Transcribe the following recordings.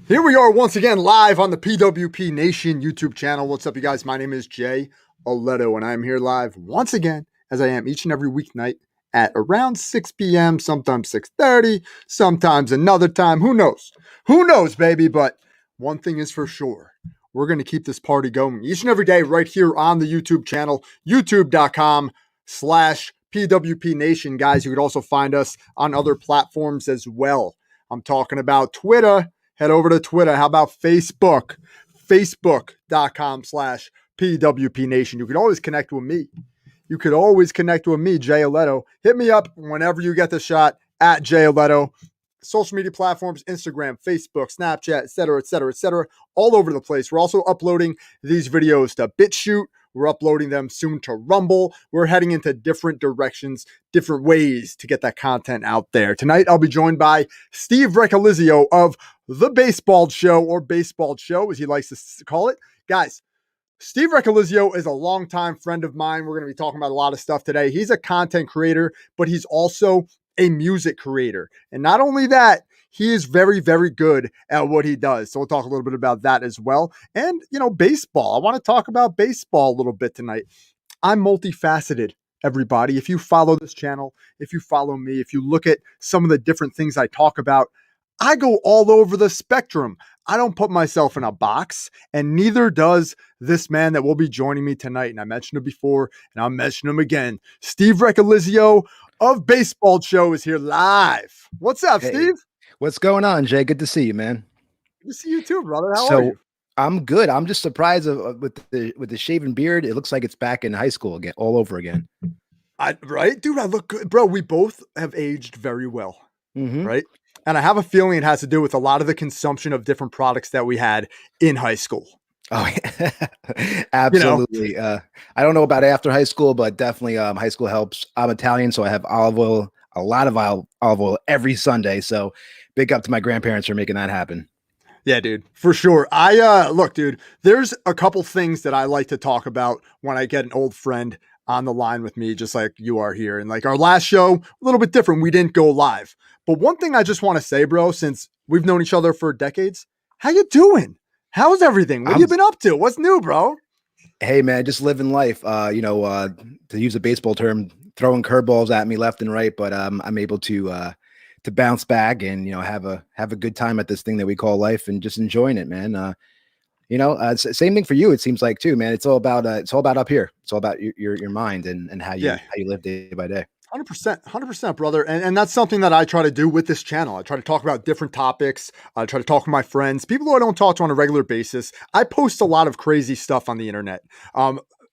Here we are once again live on the PWP Nation YouTube channel. What's up, you guys? My name is Jay Oletto, and I'm here live once again, as I am each and every weeknight at around 6 p.m., sometimes 6:30, sometimes another time. Who knows? Who knows, baby? But one thing is for sure. We're going to keep this party going each and every day right here on the YouTube channel, youtube.com/PWP Nation. Guys, you could also find us on other platforms as well. I'm talking about Twitter. Head over to Twitter. How about Facebook? Facebook.com/PWP Nation. You can always connect with me. You could always connect with me, Jay Oletto. Hit me up whenever you get the shot at Jay Oletto. Social media platforms, Instagram, Facebook, Snapchat, etc., etc., etc., all over the place. We're also uploading these videos to BitChute. We're uploading them soon to Rumble. We're heading into different directions, different ways to get that content out there. Tonight, I'll be joined by Steve Regolizio of The Baseball Show, or Baseball Show, as he likes to call it. Guys, Steve Regolizio is a longtime friend of mine. We're going to be talking about a lot of stuff today. He's a content creator, but he's also a music creator. And not only that, he is very, very good at what he does. So we'll talk a little bit about that as well. And, baseball. I want to talk about baseball a little bit tonight. I'm multifaceted, everybody. If you follow this channel, if you follow me, if you look at some of the different things I talk about, I go all over the spectrum. I don't put myself in a box, and neither does this man that will be joining me tonight. And I mentioned him before, and I'll mention him again. Steve Regolizio of Baseball Show is here live. What's up, Hey, Steve? what's going on, Jay? Good to see you, man. Good to see you too, brother. How are you? I'm good. I'm just surprised with the shaven beard. It looks like it's back in high school again, all over again. Right, dude. I look good, bro. We both have aged very well, Mm-hmm. right? And I have a feeling it has to do with a lot of the consumption of different products that we had in high school. Oh, yeah. Absolutely. I don't know about after high school, but definitely high school helps. I'm Italian, so I have olive oil, a lot of olive oil every Sunday. So big up to my grandparents for making that happen. Yeah, dude, for sure. Look, dude, there's a couple things that I like to talk about when I get an old friend on the line with me, just like you are here. And like our last show, a little bit different. We didn't go live. But one thing I just want to say, bro, since we've known each other for decades, how you doing? How's everything? What have you been up to? What's new, bro? Hey, man, just living life. To use a baseball term, throwing curveballs at me left and right, but I'm able to bounce back and have a good time at this thing that we call life and just enjoying it, man. Same thing for you. It seems like too, man. It's all about up here. It's all about your mind and how you live day by day. 100%, brother. And that's something that I try to do with this channel. I try to talk about different topics. I try to talk to my friends, people who I don't talk to on a regular basis. I post a lot of crazy stuff on the internet.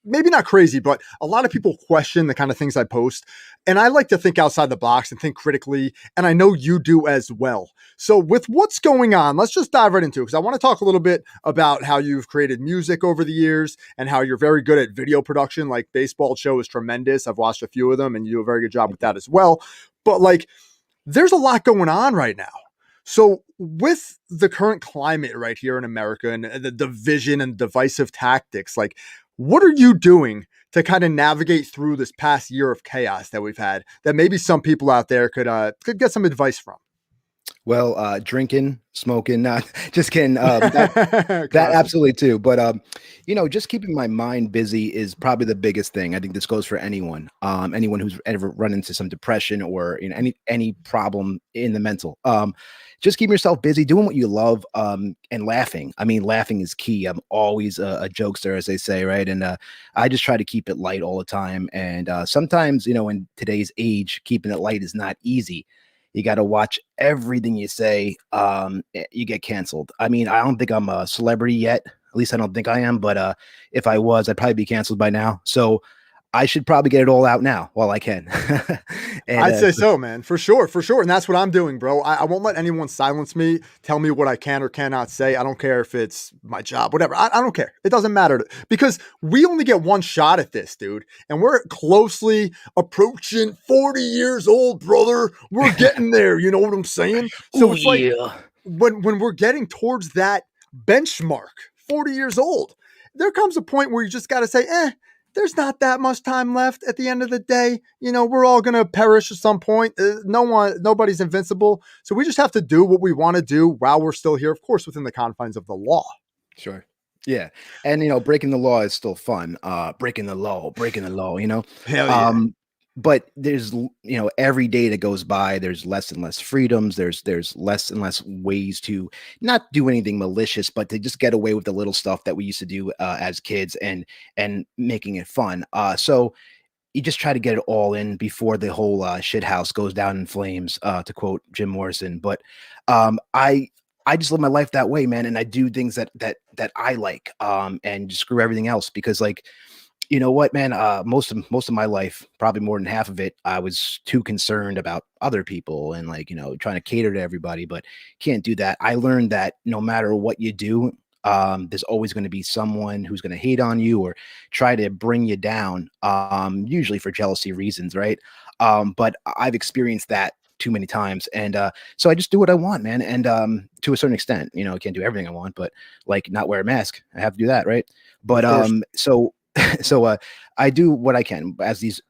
Maybe not crazy, but a lot of people question the kind of things I post. And I like to think outside the box and think critically. And I know you do as well. So with what's going on, let's just dive right into it, because I want to talk a little bit about how you've created music over the years and how you're very good at video production. Like Baseball Show is tremendous. I've watched a few of them and you do a very good job with that as well. But like, there's a lot going on right now. So with the current climate right here in America and the division and divisive tactics, like, what are you doing to kind of navigate through this past year of chaos that we've had that maybe some people out there could get some advice from? Well, drinking, smoking, not just kidding. That absolutely too. But just keeping my mind busy is probably the biggest thing. I think this goes for anyone, anyone who's ever run into some depression or any problem in the mental. Just keeping yourself busy, doing what you love, and laughing. I mean, laughing is key. I'm always a jokester, as they say, right? And I just try to keep it light all the time. And sometimes, in today's age, keeping it light is not easy. You got to watch everything you say. You get canceled. I mean, I don't think I'm a celebrity yet. At least I don't think I am. But if I was, I'd probably be canceled by now. So I should probably get it all out now while I can. I'd say so, man. For sure. And that's what I'm doing, bro. I won't let anyone silence me, tell me what I can or cannot say. I don't care if it's my job, whatever. I don't care. It doesn't matter because we only get one shot at this, dude. And we're closely approaching 40 years old, brother. We're getting there. You know what I'm saying? So it's like when we're getting towards that benchmark, 40 years old, there comes a point where you just got to say, there's not that much time left at the end of the day. We're all going to perish at some point. Nobody's invincible. So we just have to do what we want to do while we're still here, of course, within the confines of the law. Sure. Yeah. And breaking the law is still fun. Breaking the law, Hell yeah. But there's every day that goes by, there's less and less freedoms. There's less and less ways to not do anything malicious, but to just get away with the little stuff that we used to do as kids and making it fun. So you just try to get it all in before the whole shit house goes down in flames, to quote Jim Morrison. But I just live my life that way, man, and I do things that I like, and just screw everything else because, like, you know what, man, most of my life, probably more than half of it, I was too concerned about other people and, like, trying to cater to everybody, but can't do that. I learned that no matter what you do, there's always going to be someone who's going to hate on you or try to bring you down, usually for jealousy reasons, right? But I've experienced that too many times, and so I just do what I want, man. And to a certain extent, I can't do everything I want, but like not wear a mask, I have to do that, right? But so I do what I can as these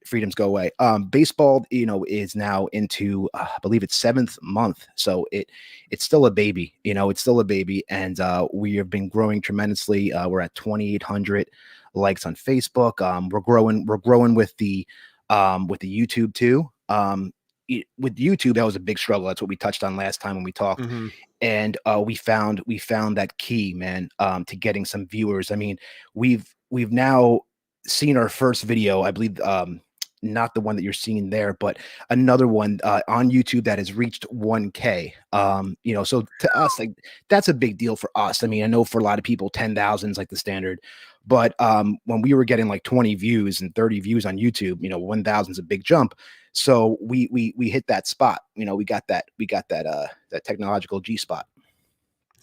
freedoms go away. Baseball, is now into I believe it's 7th month, so it's still a baby. It's still a baby, and we have been growing tremendously. We're at 2,800 likes on Facebook. We're growing with the YouTube too. With YouTube, that was a big struggle. That's what we touched on last time when we talked. Mm-hmm. And we found that key, man, to getting some viewers. I mean, we've now seen our first video, I believe, not the one that you're seeing there, but another one on YouTube that has reached 1K. So to us, like, that's a big deal for us. I mean, I know for a lot of people, 10,000 is like the standard, but when we were getting like 20 views and 30 views on YouTube, 1,000 is a big jump. So we hit that spot. We got that technological G spot.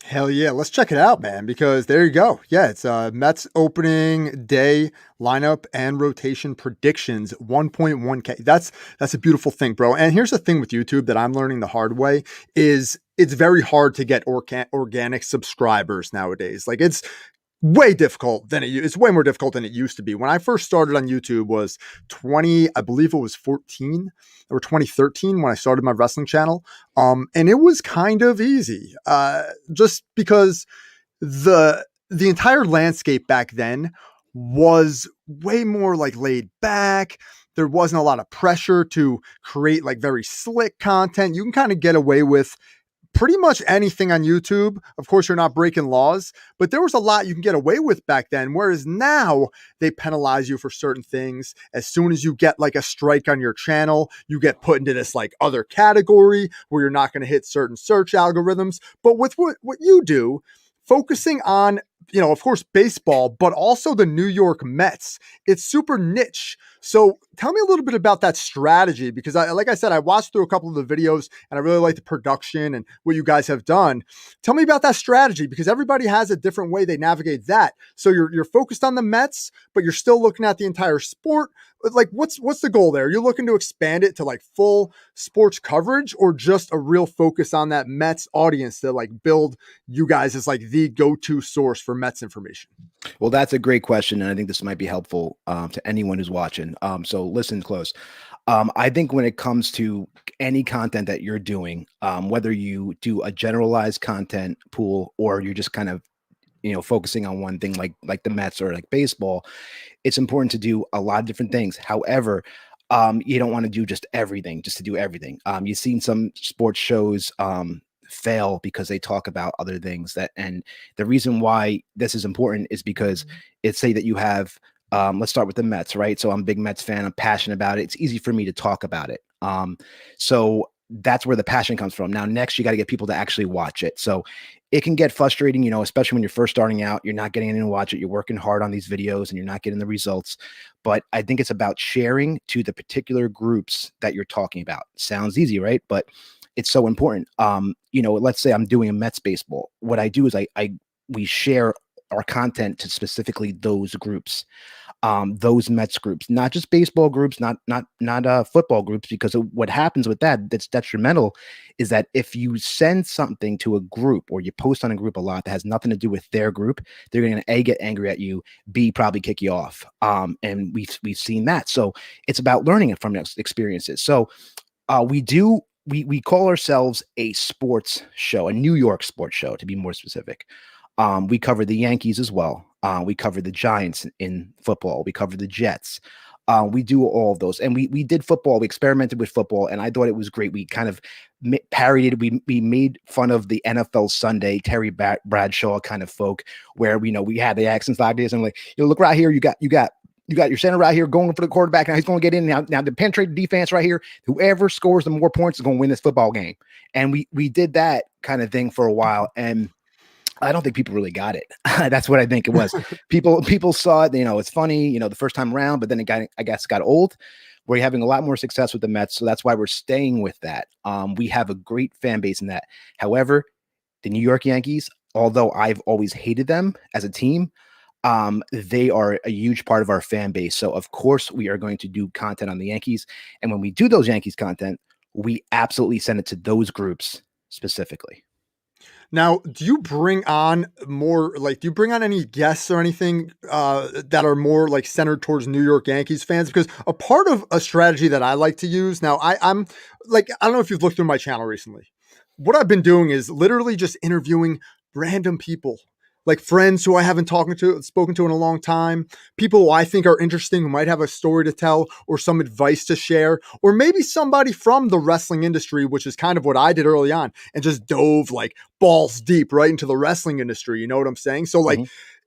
Hell yeah. Let's check it out, man, because there you go. Yeah, it's Mets opening day lineup and rotation predictions, 1.1K. That's a beautiful thing, bro. And here's the thing with YouTube that I'm learning the hard way is it's very hard to get organic subscribers nowadays. Like, it's way difficult it's way more difficult than it used to be. When I first started on YouTube was I believe it was 14 or 2013 when I started my wrestling channel. And it was kind of easy, just because the entire landscape back then was way more like laid back. There wasn't a lot of pressure to create like very slick content. You can kind of get away with pretty much anything on YouTube. Of course, you're not breaking laws, but there was a lot you can get away with back then. Whereas now they penalize you for certain things. As soon as you get like a strike on your channel, you get put into this like other category where you're not going to hit certain search algorithms. But with what you do, focusing on, of course, baseball, but also the New York Mets, it's super niche. So tell me a little bit about that strategy, because like I said, I watched through a couple of the videos and I really like the production and what you guys have done. Tell me about that strategy, because everybody has a different way they navigate that. So you're focused on the Mets, but you're still looking at the entire sport. Like, what's the goal there? You're looking to expand it to like full sports coverage, or just a real focus on that Mets audience to like build you guys as like the go-to source for Mets information? Well, that's a great question, and I think this might be helpful to anyone who's watching. So listen close. I think when it comes to any content that you're doing, whether you do a generalized content pool or you're just kind of focusing on one thing like the Mets or like baseball, it's important to do a lot of different things. However, you don't want to do just everything, just to do everything. You've seen some sports shows fail because they talk about other things and the reason why this is important is because it's, say that you have, let's start with the Mets, right? So I'm a big Mets fan. I'm passionate about it. It's easy for me to talk about it. So that's where the passion comes from. Now, next, you got to get people to actually watch it. So it can get frustrating, especially when you're first starting out, you're not getting anyone to watch it. You're working hard on these videos and you're not getting the results. But I think it's about sharing to the particular groups that you're talking about. Sounds easy, right? But it's so important. Let's say I'm doing a Mets baseball. What I do is we share our content to specifically those groups, those Mets groups, not just baseball groups, not football groups, because what happens with that's detrimental is that if you send something to a group or you post on a group a lot that has nothing to do with their group, they're going to A, get angry at you, B, probably kick you off. And we've seen that. So it's about learning it from experiences. So we call ourselves a sports show, a New York sports show, to be more specific. We cover the Yankees as well. We cover the Giants in football. We cover the Jets. We do all of those. And we did football. We experimented with football, and I thought it was great. We kind of parodied. We made fun of the NFL Sunday, Terry Bradshaw kind of folk, where we had the accents like this, and like, look right here, you got your center right here going for the quarterback. Now he's going to get in. Now to penetrate the defense right here. Whoever scores the more points is going to win this football game. And we did that kind of thing for a while, and I don't think people really got it. That's what I think it was. People saw it, it's funny, the first time around, but then I guess got old. We're having a lot more success with the Mets, so that's why we're staying with that. We have a great fan base in that. However, the New York Yankees, although I've always hated them as a team, they are a huge part of our fan base. So of course we are going to do content on the Yankees. And when we do those Yankees content, we absolutely send it to those groups specifically. Now, do you bring on any guests or anything that are more like centered towards New York Yankees fans? Because a part of a strategy that I like to use now, I'm like, I don't know if you've looked through my channel recently. What I've been doing is literally just interviewing random people, like friends who I haven't spoken to in a long time, people who I think are interesting, who might have a story to tell or some advice to share, or maybe somebody from the wrestling industry, which is kind of what I did early on, and just dove like balls deep right into the wrestling industry. You know what I'm saying? So like,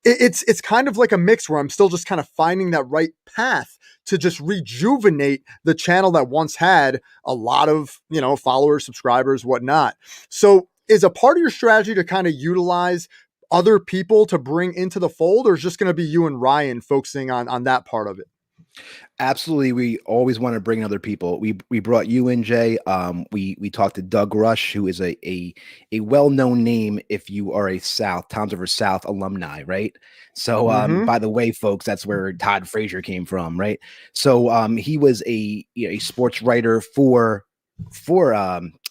it's kind of like a mix where I'm still just kind of finding that right path to just rejuvenate the channel that once had a lot of, followers, subscribers, whatnot. So is a part of your strategy to kind of utilize other people to bring into the fold, or is just going to be you and Ryan focusing on that part of it? Absolutely. We always want to bring in other people. We brought you in, Jay. We talked to Doug Rush, who is a well-known name if you are a Toms River South alumni, right? So by the way, folks, that's where Todd Frazier came from, right? So he was a sports writer for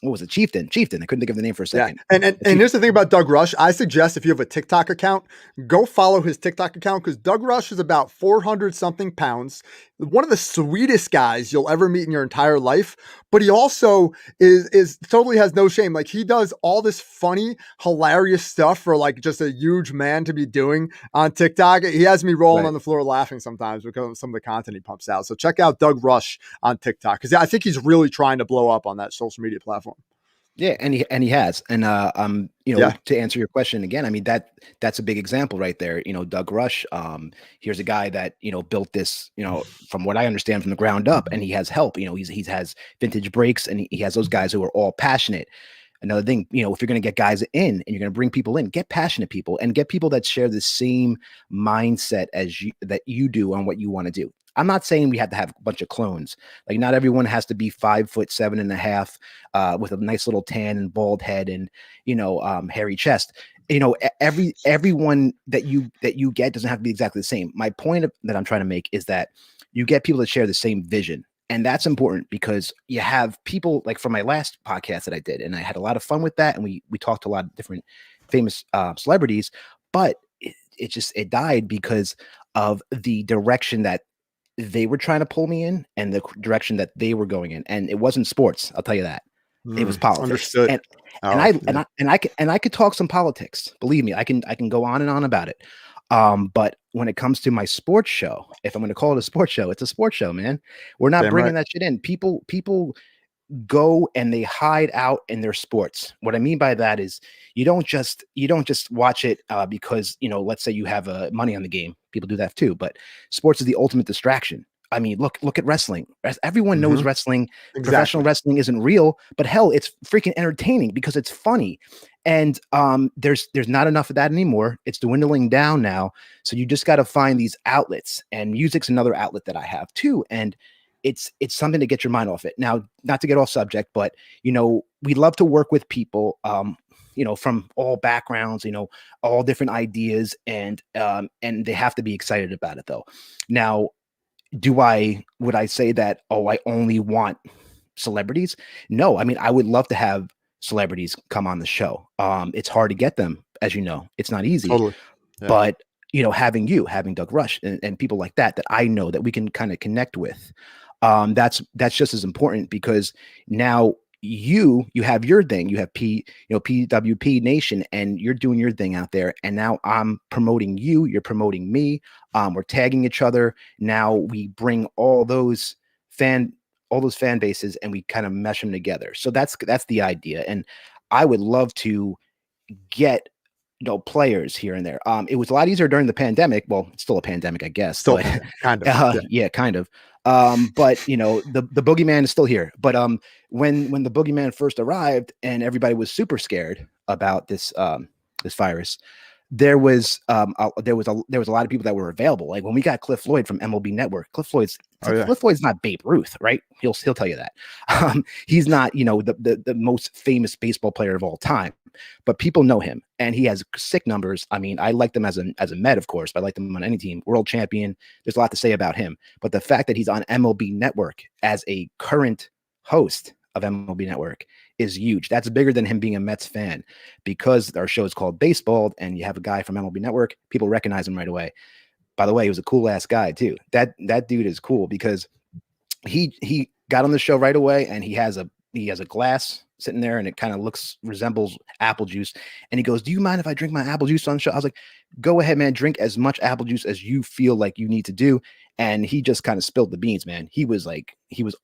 what was it? Chieftain. I couldn't think of the name for a second. Yeah. And here's the thing about Doug Rush. I suggest if you have a TikTok account, go follow his TikTok account, because Doug Rush is about 400 something pounds. One of the sweetest guys you'll ever meet in your entire life. But he also is totally has no shame. Like, he does all this funny, hilarious stuff for like just a huge man to be doing on TikTok. He has me rolling on the floor laughing sometimes because of some of the content he pumps out. So check out Doug Rush on TikTok, because I think he's really trying to blow up on that social media platform. Yeah, and he has. And to answer your question again, I mean, that's a big example right there. Doug Rush, here's a guy that, built this, from what I understand, from the ground up, and he has help. He has Vintage Breaks, and he has those guys who are all passionate. Another thing, if you're going to get guys in and you're going to bring people in, get passionate people and get people that share the same mindset as you do on what you want to do. I'm not saying we have to have a bunch of clones. Like, not everyone has to be 5'7.5", with a nice little tan and bald head and, hairy chest. Everyone that you get doesn't have to be exactly the same. My point that I'm trying to make is that you get people that share the same vision. And that's important, because you have people like from my last podcast that I did, and I had a lot of fun with that. And we talked to a lot of different famous celebrities, but it died because of the direction that they were trying to pull me in and the direction that they were going in. And it wasn't sports. I'll tell you that. It was politics. Understood. I could talk some politics. Believe me, I can go on and on about it. But when it comes to my sports show, if I'm going to call it a sports show, it's a sports show, man. We're not bringing that shit in. People go and they hide out in their sports. What I mean by that is you don't just watch it because, let's say you have money on the game. People do that too, but sports is the ultimate distraction. I mean, look at wrestling. Everyone knows wrestling. Exactly. Professional wrestling isn't real, but hell, it's freaking entertaining because it's funny. And there's not enough of that anymore. It's dwindling down now. So you just got to find these outlets, and music's another outlet that I have too. And it's something to get your mind off it. Now, not to get off subject, but we love to work with people. from all backgrounds, all different ideas, and they have to be excited about it though. Now, would I say that, oh, I only want celebrities? No, I mean, I would love to have celebrities come on the show. It's hard to get them, as you know, it's not easy. Totally. Yeah. But having Doug Rush and people like that I know that we can kind of connect with, that's just as important, because now you have your thing, you have PWP Nation, and you're doing your thing out there, and now I'm promoting you, you're promoting me, we're tagging each other. Now we bring all those fan bases and we kind of mesh them together. So that's the idea. And I would love to get players here and there. It was a lot easier during the pandemic. Well, it's still a pandemic, I guess. Still, but, kind of. yeah, kind of. But the boogeyman is still here. But when the boogeyman first arrived and everybody was super scared about this virus, there was a lot of people that were available. Like when we got Cliff Floyd from MLB Network, Cliff Floyd's not Babe Ruth, right? He'll tell you that. He's not, the most famous baseball player of all time, but people know him and he has sick numbers. I mean, I like them as a Met, of course, but I like them on any team. World champion. There's a lot to say about him, but the fact that he's on MLB Network as a current host of MLB Network is huge. That's bigger than him being a Mets fan, because our show is called Baseball and you have a guy from MLB Network, people recognize him right away. By the way, he was a cool ass guy too. That dude is cool because he got on the show right away, and he has a glass sitting there and it kind of resembles apple juice. And he goes, "Do you mind if I drink my apple juice on the show?" I was like, "Go ahead, man, drink as much apple juice as you feel like you need to do." And he just kind of spilled the beans, man. He was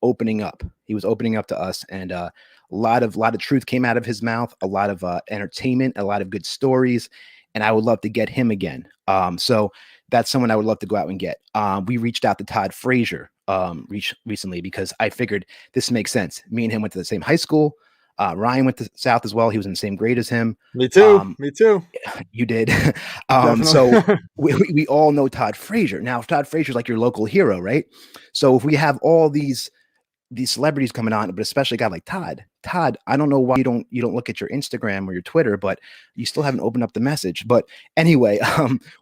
opening up. He was opening up to us, and a lot of truth came out of his mouth, a lot of entertainment, a lot of good stories. And I would love to get him again. So that's someone I would love to go out and get. We reached out to Todd Frazier recently because I figured this makes sense. Me and him went to the same high school. Ryan went to South as well. He was in the same grade as him. Me too. Me too. You did. So we all know Todd Frazier. Now, Todd Frazier's like your local hero, right? So if we have all these celebrities coming on, but especially a guy like Todd, I don't know why you don't look at your Instagram or your Twitter, but you still haven't opened up the message. But anyway,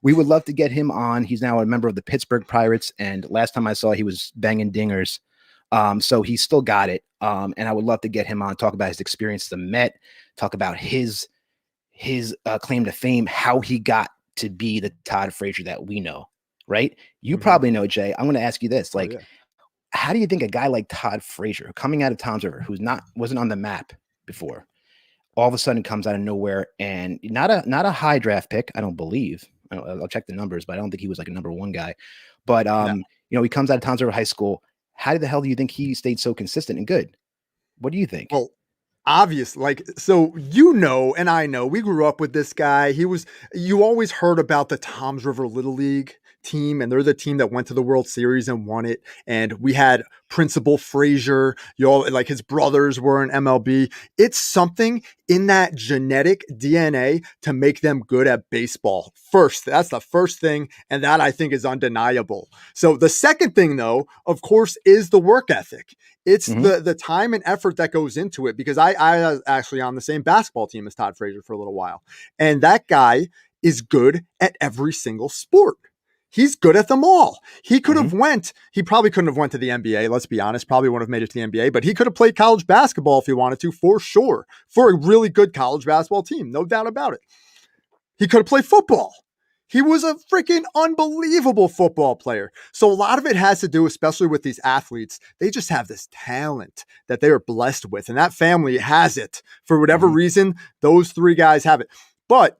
we would love to get him on. He's now a member of the Pittsburgh Pirates, and last time I saw, he was banging dingers. So he's still got it. And I would love to get him on, talk about his experience as a Met, talk about his claim to fame, how he got to be the Todd Frazier that we know, right? You probably know, Jay. I'm going to ask you this, how do you think a guy like Todd Frazier, coming out of Tom's River, wasn't on the map before, all of a sudden comes out of nowhere, and not a high draft pick, I don't believe. I'll check the numbers, but I don't think he was like a number one guy. But he comes out of Tom's River High School. How the hell do you think he stayed so consistent and good? What do you think? Well, obviously, and I know, we grew up with this guy. You always heard about the Toms River Little League team, and they're the team that went to the World Series and won it. And we had Principal Frazier, like his brothers were in MLB. It's something in that genetic DNA to make them good at baseball. That's the first thing, and that I think is undeniable. So the second thing, though, of course, is the work ethic. It's the time and effort that goes into it, because I was actually on the same basketball team as Todd Frazier for a little while, and that guy is good at every single sport. He's good at them all. He could have he probably couldn't have went to the NBA. Let's be honest, probably wouldn't have made it to the NBA, but he could have played college basketball if he wanted to, for sure, for a really good college basketball team. No doubt about it. He could have played football. He was a freaking unbelievable football player. So a lot of it has to do, especially with these athletes, they just have this talent that they are blessed with. And that family has it. For whatever reason, those three guys have it. But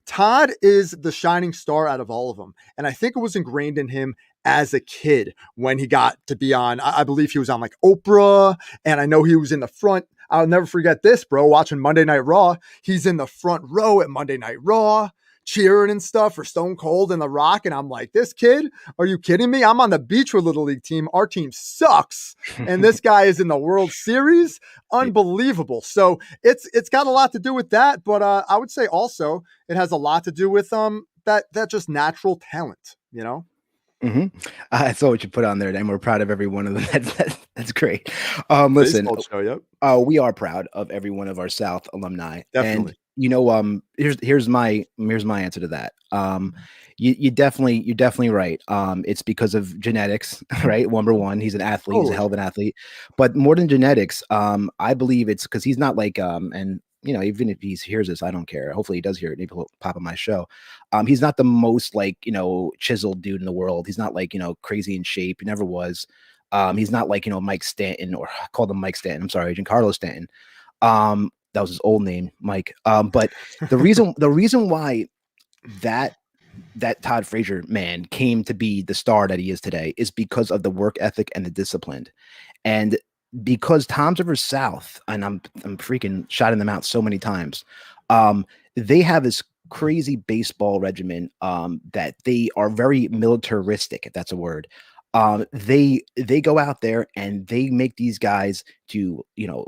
Todd is the shining star out of all of them. And I think it was ingrained in him as a kid when he got to be on, I believe he was on like Oprah. And I know he was in the front. I'll never forget this, bro, watching Monday Night Raw. He's in the front row at Monday Night Raw, cheering and stuff for Stone Cold and The Rock. And I'm like, this kid, are you kidding me? I'm on the Beechwood Little League team. Our team sucks. And this guy is in the World Series. Unbelievable. So it's got a lot to do with that. But I would say also it has a lot to do with that just natural talent, I saw what you put on there, and we're proud of every one of them. That's great. Listen, show, yep. We are proud of every one of our South alumni. Definitely. Here's my answer to that. You're definitely right. It's because of genetics, right? Number one, he's an athlete, he's a Totally. hell of an athlete. But more than genetics, I believe it's because he's not like and even if he hears this, I don't care. Hopefully he does hear it. Maybe he'll pop on my show. He's not the most like chiseled dude in the world. He's not like crazy in shape. He never was. He's not like Mike Stanton, or I called him Mike Stanton. I'm sorry, Giancarlo Stanton. That was his old name, Mike. But the reason why that Todd Frazier man came to be the star that he is today is because of the work ethic and the discipline. And because Tom's River South, and I'm freaking shouting them out so many times, they have this crazy baseball regimen that they are very militaristic, if that's a word. They go out there and they make these guys do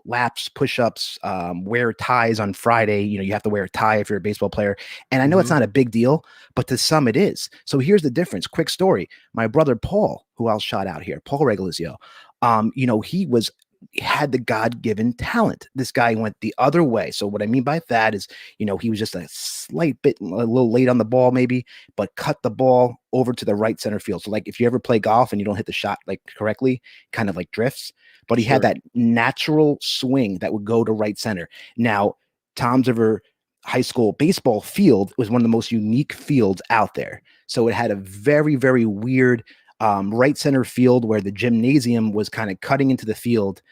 laps, push-ups, wear ties on Friday. You have to wear a tie if you're a baseball player. And I know it's not a big deal, but to some it is. So here's the difference. Quick story. My brother Paul, who I'll shout out here, Paul Regolizio, he had the God-given talent. This guy went the other way. So what I mean by that is, he was just a little late on the ball maybe, but cut the ball over to the right center field. So like if you ever play golf and you don't hit the shot like correctly, kind of like drifts, but he had that natural swing that would go to right center. Now, Tom's River High School baseball field was one of the most unique fields out there. So it had a very, very weird right center field where the gymnasium was kind of cutting into the field.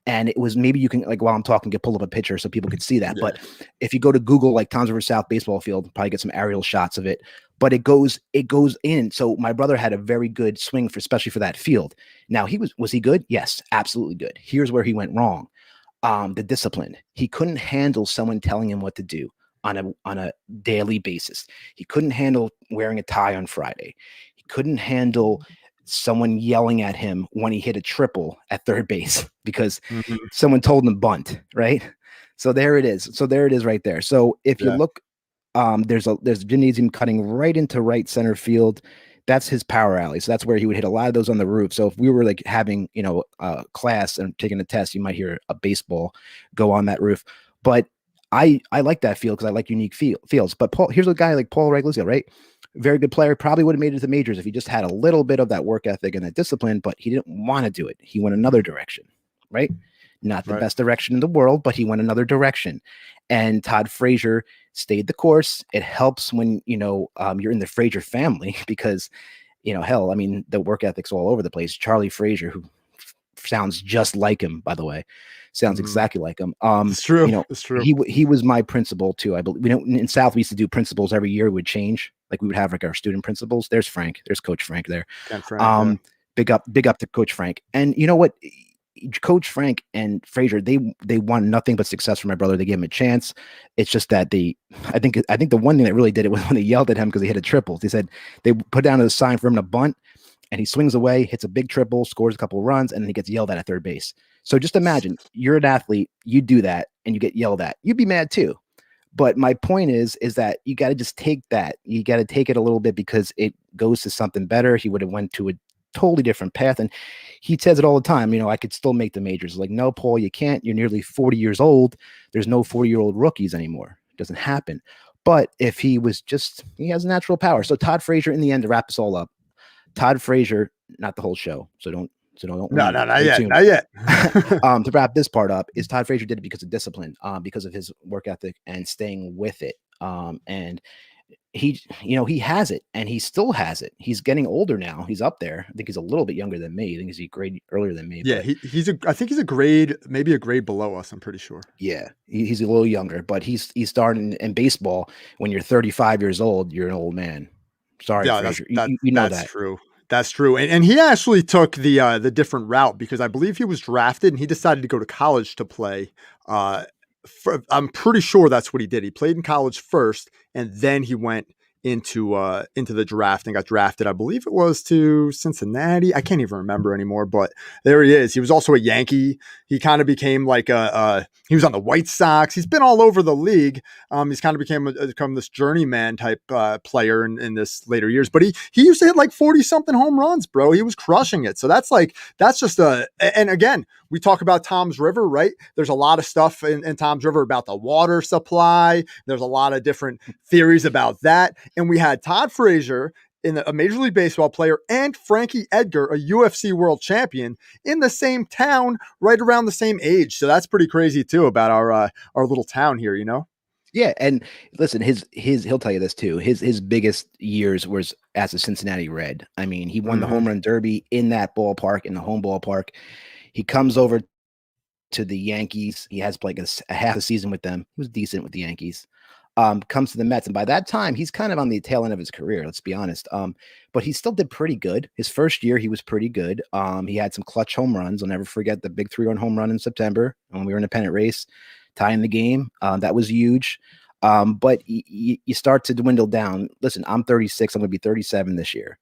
And it was, maybe you can, like, while I'm talking, pull up a picture so people could see that. Yeah. But if you go to Google, like Tom's River South baseball field, probably get some aerial shots of it, but it goes in. So my brother had a very good swing especially for that field. Now was he good? Yes, absolutely good. Here's where he went wrong. The discipline. He couldn't handle someone telling him what to do on a daily basis. He couldn't handle wearing a tie on Friday. He couldn't handle someone yelling at him when he hit a triple at third base because someone told him to bunt, right? So there it is. Right there. So if you look, there's a gymnasium cutting right into right center field. That's his power alley. So that's where he would hit a lot of those on the roof. So if we were like having, a class and taking a test, you might hear a baseball go on that roof. But I like that field because I like unique fields. But here's a guy like Paul Regolizio, right? Very good player, probably would have made it to the majors if he just had a little bit of that work ethic and that discipline, but he didn't want to do it. He went another direction, right? Not the best direction in the world, but he went another direction. And Todd Frazier stayed the course. It helps when, you're in the Frazier family because, hell, I mean, the work ethic's all over the place. Charlie Frazier, who sounds just like him, by the way, sounds exactly like him. It's true. It's true. He was my principal too. I believe, in South, we used to do principals every year. Would change. Like we would have like our student principals. There's Coach Frank there. Big up to Coach Frank. And you know what? Coach Frank and Frazier, they want nothing but success for my brother. They gave him a chance. It's just that I think the one thing that really did it was when they yelled at him because he hit a triple. They said they put down a sign for him to bunt, and he swings away, hits a big triple, scores a couple of runs, and then he gets yelled at third base. So just imagine you're an athlete, you do that, and you get yelled at. You'd be mad too. But my point is that you got to just take that. You got to take it a little bit because it goes to something better. He would have went to a totally different path. And he says it all the time, I could still make the majors. Like, no, Paul, you can't. You're nearly 40 years old. There's no 40-year-old rookies anymore. It doesn't happen. But if he has natural power. So Todd Frazier, in the end, to wrap this all up, Todd Frazier, not the whole show. So don't. Not yet. To wrap this part up, is Todd Frazier did it because of discipline, because of his work ethic and staying with it. And he has it, and he still has it. He's getting older now. He's up there. I think he's a little bit younger than me. I think he's a grade earlier than me. Yeah, I think he's a grade, maybe a grade below us. I'm pretty sure. Yeah, he's a little younger, but he's starting in baseball. When you're 35 years old, you're an old man. Sorry, Frazier. You know that's true. That's true. And he actually took the different route because I believe he was drafted and he decided to go to college to play. I'm pretty sure that's what he did. He played in college first, and then he went into the draft and got drafted. I believe it was to Cincinnati. I can't even remember anymore, but there he is. He was also a Yankee. He kind of became like he was on the White Sox. He's been all over the league. He's kind of become this journeyman type player in this later years, but he used to hit like 40 something home runs, bro. He was crushing it. So that's just and again, we talk about Tom's River, right? There's a lot of stuff in Tom's River about the water supply. There's a lot of different theories about that. And we had Todd Frazier, a Major League Baseball player, and Frankie Edgar, a UFC world champion, in the same town, right around the same age. So that's pretty crazy too about our little town here, you know? Yeah, and listen, his he'll tell you this too. His biggest years was as a Cincinnati Red. I mean, he won the home run derby in that ballpark, in the home ballpark. He comes over to the Yankees. He has played a half a season with them. He was decent with the Yankees. Comes to the Mets, and by that time, he's kind of on the tail end of his career. Let's be honest. But he still did pretty good. His first year, he was pretty good. He had some clutch home runs. I'll never forget the big 3-run home run in September when we were in a pennant race, tying the game. That was huge. But you start to dwindle down. Listen, I'm 36. I'm going to be 37 this year.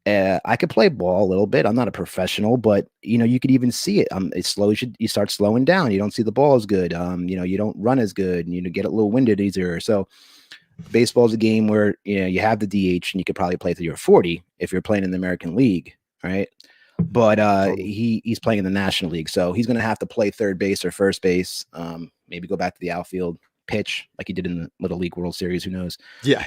I could play ball a little bit. I'm not a professional, but you could even see it. It slows you. You start slowing down. You don't see the ball as good. You don't run as good, and you get a little winded easier. So baseball is a game where you have the DH, and you could probably play till you're 40 if you're playing in the American League, right? But he's playing in the National League, so he's going to have to play third base or first base. Maybe go back to the outfield, pitch like he did in the Little League World Series. Who knows? Yeah.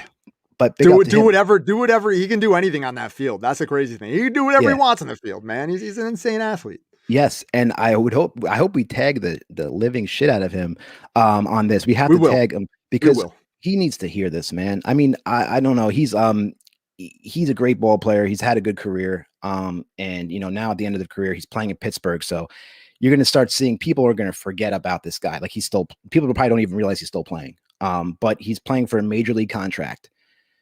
But do whatever. He can do anything on that field. That's a crazy thing. He can do whatever he wants on the field, man. He's an insane athlete. Yes, and I hope we tag the living shit out of him on this. We have to tag him because he needs to hear this, man. I mean, I don't know. He's a great ball player. He's had a good career. And now at the end of the career, he's playing in Pittsburgh. So you're going to start seeing people are going to forget about this guy. Like people probably don't even realize he's still playing. But he's playing for a major league contract.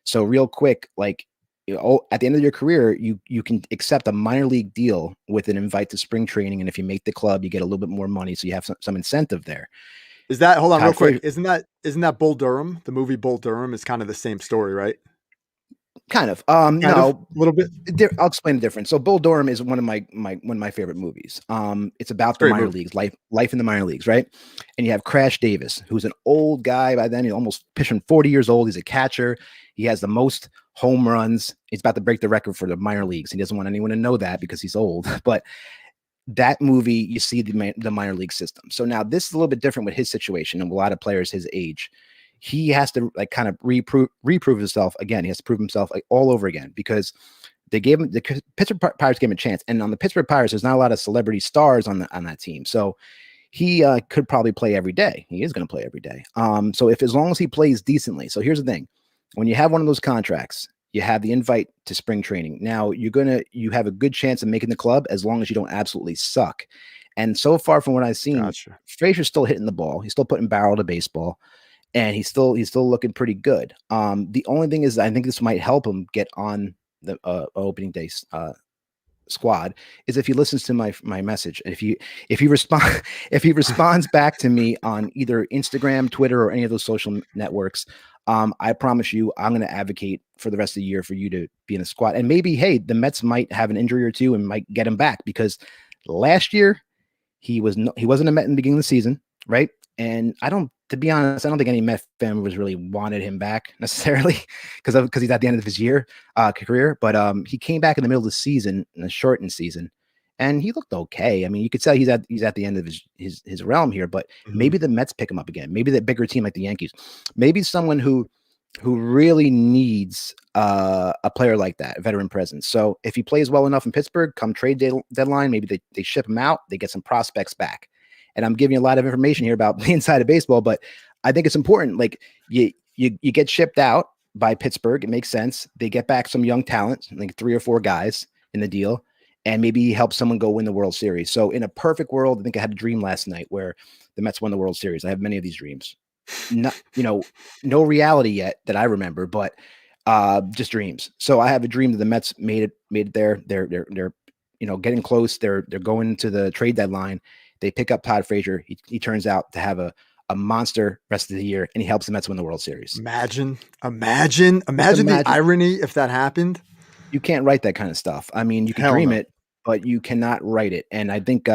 So real quick, like at the end of your career, you can accept a minor league deal with an invite to spring training, and if you make the club, you get a little bit more money, so you have some incentive there. Is that hold on Todd real quick? Isn't that Bull Durham? The movie Bull Durham is kind of the same story, right? Kind of. A little bit. I'll explain the difference. So Bull Durham is one of my favorite movies. It's about the minor leagues, life in the minor leagues, right? And you have Crash Davis, who's an old guy by then. He's almost pushing 40 years old. He's a catcher. He has the most home runs. He's about to break the record for the minor leagues. He doesn't want anyone to know that because he's old. But that movie, you see the minor league system. So now this is a little bit different with his situation and a lot of players his age. He has to kind of reprove himself again. He has to prove himself all over again because the Pittsburgh Pirates gave him a chance. And on the Pittsburgh Pirates, there's not a lot of celebrity stars on that team. So he could probably play every day. He is going to play every day. So as long as he plays decently. So here's the thing. When you have one of those contracts, you have the invite to spring training. Now you have a good chance of making the club as long as you don't absolutely suck. And so far from what I've seen, Frazier's still hitting the ball. He's still putting barrel to baseball. And he's still looking pretty good. The only thing is, I think this might help him get on the opening day squad is if he listens to my message. If he responds back to me on either Instagram, Twitter, or any of those social networks, I promise you, I'm going to advocate for the rest of the year for you to be in the squad. And maybe, hey, the Mets might have an injury or two and might get him back because last year he wasn't a Met in the beginning of the season, right? And to be honest, I don't think any Met fan was really wanted him back necessarily because he's at the end of his career. But he came back in the middle of the season, in a shortened season, and he looked okay. I mean, you could tell he's at the end of his realm here. But maybe the Mets pick him up again. Maybe that bigger team like the Yankees. Maybe someone who really needs a player like that, a veteran presence. So if he plays well enough in Pittsburgh, come trade deadline, maybe they ship him out. They get some prospects back. And I'm giving you a lot of information here about the inside of baseball, but I think it's important. Like you get shipped out by Pittsburgh. It makes sense. They get back some young talent, like 3 or 4 guys in the deal, and maybe help someone go win the World Series. So in a perfect world, I think I had a dream last night where the Mets won the World Series. I have many of these dreams. No reality yet that I remember, but just dreams. So I have a dream that the Mets made it there. They're getting close. They're going to the trade deadline. They pick up Todd Frazier. He turns out to have a monster rest of the year, and he helps the Mets win the World Series. Imagine the irony if that happened. You can't write that kind of stuff. I mean, you can dream it, but you cannot write it. And I think,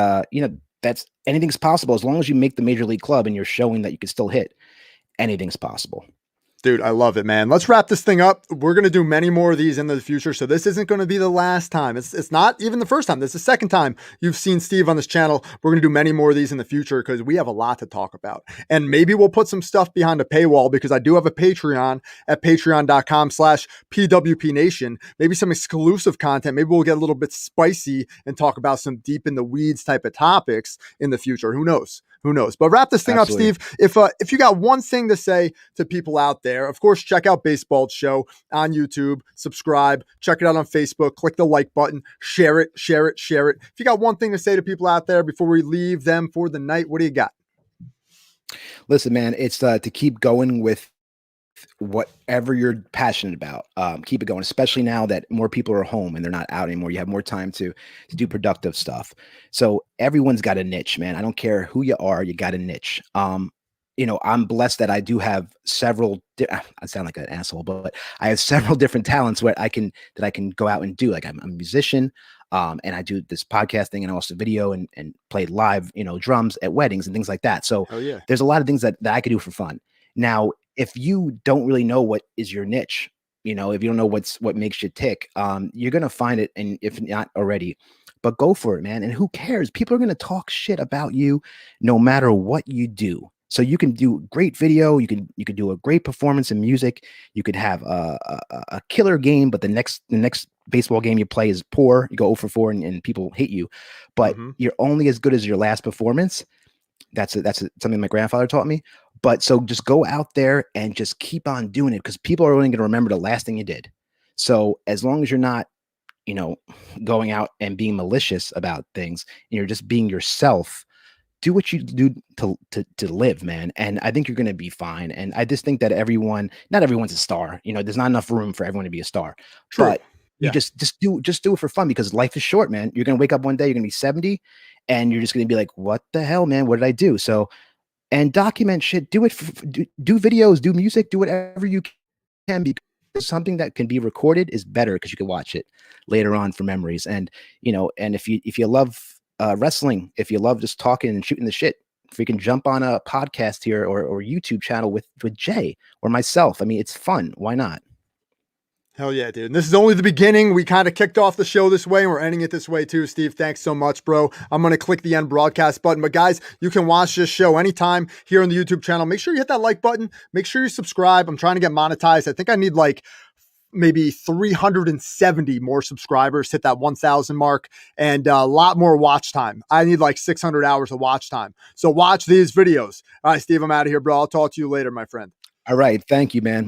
that's anything's possible as long as you make the major league club and you're showing that you can still hit. Anything's possible. Dude, I love it, man. Let's wrap this thing up. We're going to do many more of these in the future. So this isn't going to be the last time. It's not even the first time. This is the second time you've seen Steve on this channel. We're going to do many more of these in the future because we have a lot to talk about. And maybe we'll put some stuff behind a paywall because I do have a Patreon at patreon.com/PWPNation. Maybe some exclusive content. Maybe we'll get a little bit spicy and talk about some deep in the weeds type of topics in the future. Who knows? Who knows? But wrap this thing Absolutely. up, Steve. If you got one thing to say to people out there, of course, check out Baseball Show on YouTube, subscribe, check it out on Facebook, click the like button, share it, share it, share it. If you got one thing to say to people out there before we leave them for the night, what do you got? Listen, man, it's to keep going with whatever you're passionate about. Keep it going, especially now that more people are home and they're not out anymore. You have more time to do productive stuff. So everyone's got a niche, man. I don't care who you are, you got a niche. You know, I'm blessed that I do have several. I sound like an asshole, but I have several different talents that I can go out and do. Like I'm a musician, and I do this podcasting and also video and play live, you know, drums at weddings and things like that. So yeah. there's a lot of things that I could do for fun. Now, if you don't really know what is your niche, you know, if you don't know what makes you tick, you're gonna find it, and if not already, but go for it, man. And who cares? People are gonna talk shit about you no matter what you do. So you can do great video, you can do a great performance in music, you could have a killer game, but the next baseball game you play is poor, you go 0 for 4 and people hate you, but you're only as good as your last performance. That's something my grandfather taught me. But so just go out there and just keep on doing it because people are only going to remember the last thing you did. So as long as you're not, you know, going out and being malicious about things, and you're just being yourself, do what you do to live, man. And I think you're going to be fine. And I just think that not everyone's a star. You know, there's not enough room for everyone to be a star. True. But you just do it for fun because life is short, man. You're going to wake up one day, you're going to be 70 and you're just going to be like, what the hell, man? What did I do? So, and document shit, do videos, do music, do whatever you can, because something that can be recorded is better because you can watch it later on for memories. And, you know, and if you love wrestling, if you love just talking and shooting the shit, if we can jump on a podcast here or YouTube channel with Jay or myself, I mean, it's fun. Why not? Hell yeah, dude. And this is only the beginning. We kind of kicked off the show this way and we're ending it this way too. Steve, thanks so much, bro. I'm going to click the end broadcast button. But guys, you can watch this show anytime here on the YouTube channel. Make sure you hit that like button. Make sure you subscribe. I'm trying to get monetized. I think I need like maybe 370 more subscribers, hit that 1,000 mark, and a lot more watch time. I need like 600 hours of watch time. So watch these videos. All right, Steve, I'm out of here, bro. I'll talk to you later, my friend. All right. Thank you, man. We'll